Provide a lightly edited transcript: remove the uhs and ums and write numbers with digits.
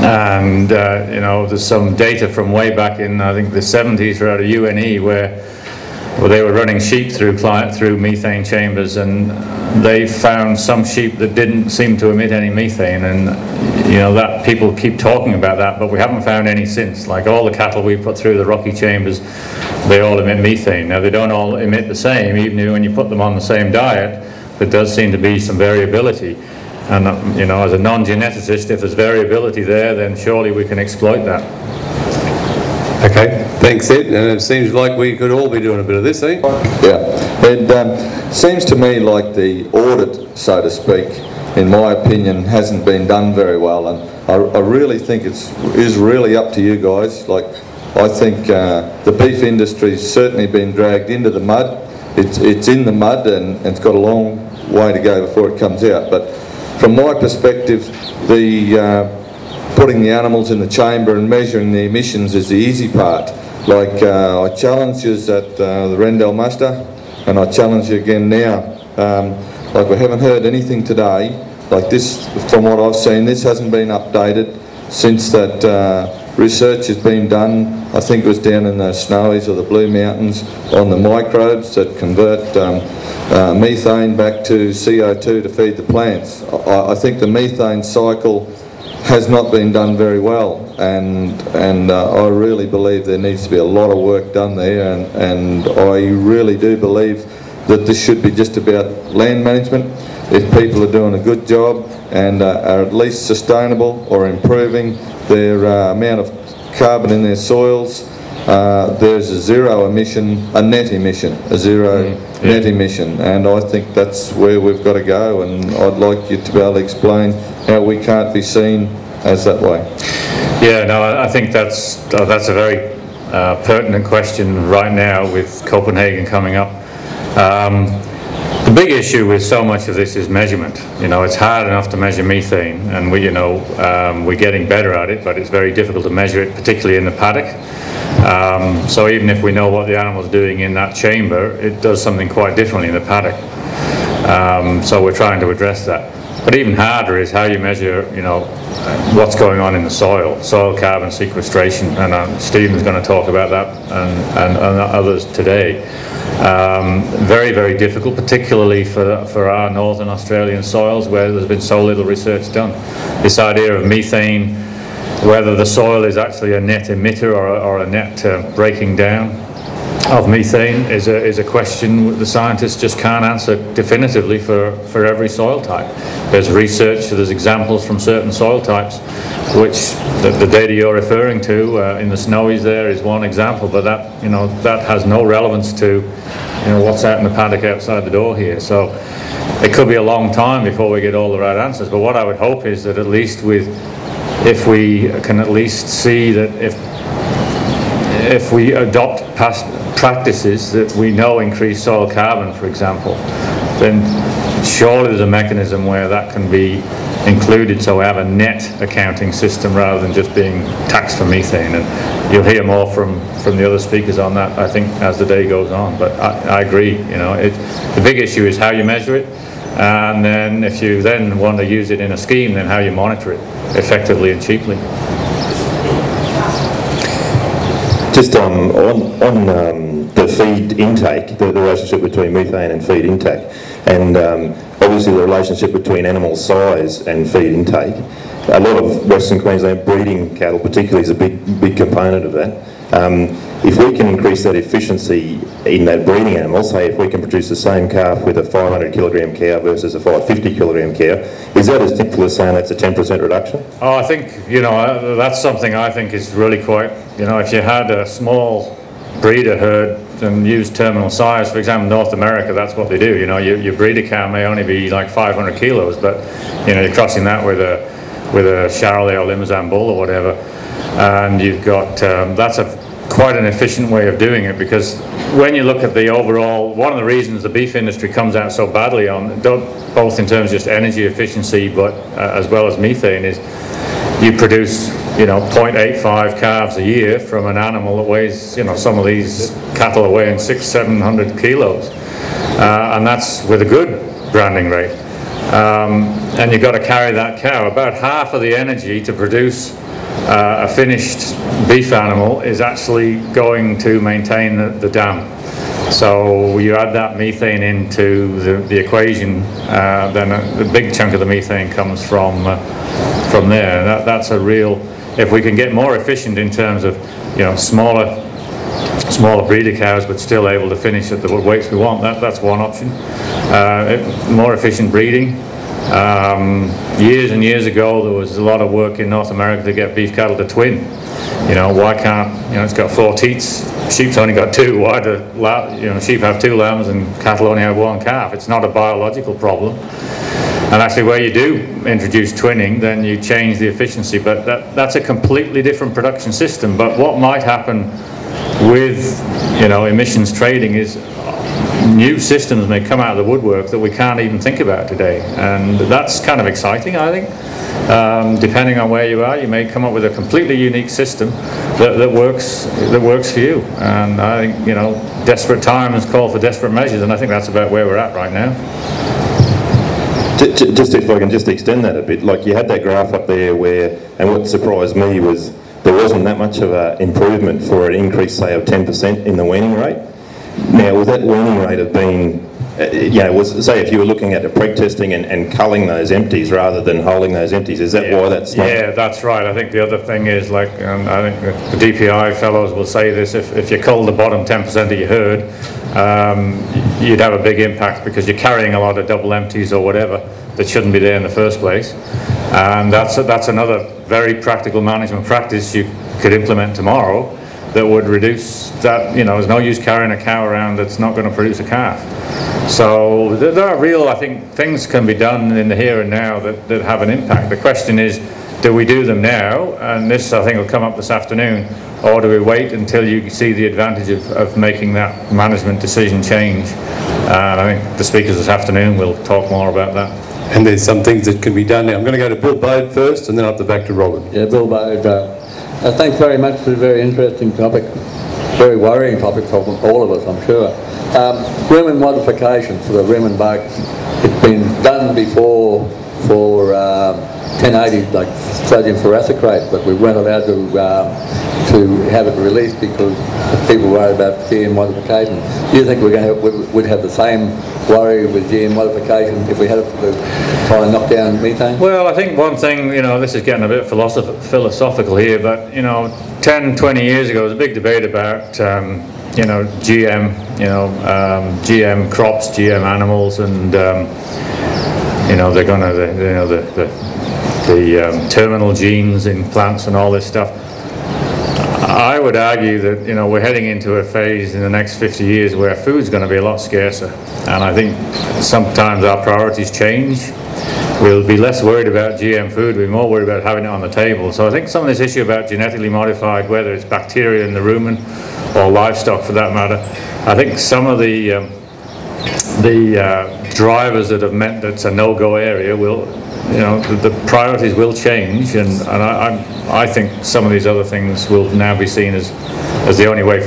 And you know, there's some data from way back in, I think, the 70s out of UNE where they were running sheep through methane chambers, and they found some sheep that didn't seem to emit any methane. And you know, that people keep talking about that, but we haven't found any since. Like all the cattle we put through the rocky chambers, they all emit methane. Now they don't all emit the same, even when you put them on the same diet. There does seem to be some variability. And you know, as a non-geneticist, if there's variability there, then surely we can exploit that. Okay, thanks Ed, and it seems like we could all be doing a bit of this, eh? Yeah, it seems to me like the audit, so to speak, in my opinion, hasn't been done very well, and I really think it is really up to you guys. Like, I think the beef industry's certainly been dragged into the mud. It's in the mud, and it's got a long way to go before it comes out. But from my perspective, putting the animals in the chamber and measuring the emissions is the easy part. Like I challenge you at the Rendell muster, and I challenge you again now. Like, we haven't heard anything today. Like this, from what I've seen, this hasn't been updated since that research has been done. I think it was down in the Snowies or the Blue Mountains on the microbes that convert methane back to CO2 to feed the plants. I think the methane cycle has not been done very well, and I really believe there needs to be a lot of work done there, and I really do believe that this should be just about land management. If people are doing a good job and are at least sustainable or improving their amount of carbon in their soils, there's a zero emission, a net emission, net emission, and I think that's where we've got to go, and I'd like you to be able to explain how we can't be seen as that way. Yeah, no, I think that's a very pertinent question right now with Copenhagen coming up. The big issue with so much of this is measurement. You know, it's hard enough to measure methane, and we're getting better at it, but it's very difficult to measure it, particularly in the paddock. So even if we know what the animal's doing in that chamber, it does something quite differently in the paddock. So we're trying to address that. But even harder is how you measure, what's going on in the soil carbon sequestration, and Stephen's going to talk about that and others today. Very, very difficult, particularly for our northern Australian soils where there's been so little research done. This idea of methane, whether the soil is actually a net emitter or a net breaking down of methane, is a question the scientists just can't answer definitively for every soil type. There's research, there's examples from certain soil types, which the data you're referring to in the Snowies there is one example, but that has no relevance to what's out in the paddock outside the door here. So it could be a long time before we get all the right answers. But what I would hope is that at least if we can at least see that if we adopt past practices that we know increase soil carbon, for example, then surely there's a mechanism where that can be included, so we have a net accounting system rather than just being taxed for methane. And you'll hear more from the other speakers on that, I think, as the day goes on. But I agree, the big issue is how you measure it, and then if you then want to use it in a scheme, then how you monitor it effectively and cheaply. Just on the feed intake, the relationship between methane and feed intake, and obviously the relationship between animal size and feed intake. A lot of Western Queensland breeding cattle particularly is a big component of that. If we can increase that efficiency in that breeding animal, say if we can produce the same calf with a 500 kilogram cow versus a 550 kilogram cow, is that as simple as saying that's a 10% reduction? Oh, I think, that's something I think is really quite, if you had a small breeder herd and use terminal size, for example, North America, that's what they do. Your breeder cow may only be like 500 kilos, but you're crossing that with a Charmley or Limousin bull or whatever, and you've got that's quite an efficient way of doing it, because when you look at the overall, one of the reasons the beef industry comes out so badly on both in terms of just energy efficiency, but as well as methane, is you produce 0.85 calves a year from an animal that weighs, some of these cattle are weighing 600-700 kilos, and that's with a good branding rate. And you've got to carry that cow. About half of the energy to produce a finished beef animal is actually going to maintain the dam. So you add that methane into the equation, then a big chunk of the methane comes from there. That's a real. If we can get more efficient in terms of, smaller breeder cows but still able to finish at the weights we want, that's one option. More efficient breeding. Years and years ago there was a lot of work in North America to get beef cattle to twin. Why can't, it's got 4 teats, sheep's only got 2, why do sheep have 2 lambs and cattle only have 1 calf? It's not a biological problem. And actually where you do introduce twinning, then you change the efficiency, but that's a completely different production system. But what might happen with emissions trading is new systems may come out of the woodwork that we can't even think about today, and that's kind of exciting, I think. Depending on where you are, you may come up with a completely unique system that works for you. And I think desperate times call for desperate measures, and I think that's about where we're at right now. Just if I can just extend that a bit, like you had that graph up there and what surprised me was there wasn't that much of an improvement for an increase, say, of 10% in the weaning rate. Now, with that weaning rate of being, say if you were looking at the preg testing and culling those empties rather than holding those empties, is that why that's not? Yeah, that's right. I think the other thing is, I think the DPI fellows will say this, if you cull the bottom 10% of your herd, you'd have a big impact because you're carrying a lot of double empties or whatever that shouldn't be there in the first place. And that's another very practical management practice you could implement tomorrow that would reduce that. There's no use carrying a cow around that's not going to produce a calf. So there are real, I think, things can be done in the here and now that have an impact. The question is, do we do them now? And this, I think, will come up this afternoon. Or do we wait until you see the advantage of making that management decision change? And I think the speakers this afternoon will talk more about that. And there's some things that can be done now. I'm going to go to Bill Bode first, and then I'll back to Robert. Yeah, Bill Bode. Thanks very much for a very interesting topic, very worrying topic for all of us, I'm sure. Rumen modification for the rumen bugs. It's been done before for 1080, like sodium ferrochrate, but we weren't allowed to have it released because people worried about GM modification. Do you think we'd have the same worry with GM modification if we had it to try and knock down methane? Well, I think one thing, this is getting a bit philosophical here, but 10, 20 years ago there was a big debate about GM, GM crops, GM animals, and they're going to the terminal genes in plants and all this stuff. I would argue that we're heading into a phase in the next 50 years where food's going to be a lot scarcer, and I think sometimes our priorities change. We'll be less worried about GM food, we'll be more worried about having it on the table. So I think some of this issue about genetically modified, whether it's bacteria in the rumen or livestock for that matter, I think some of the drivers that have meant that it's a no-go area will, the priorities will change, and I think some of these other things will now be seen as the only way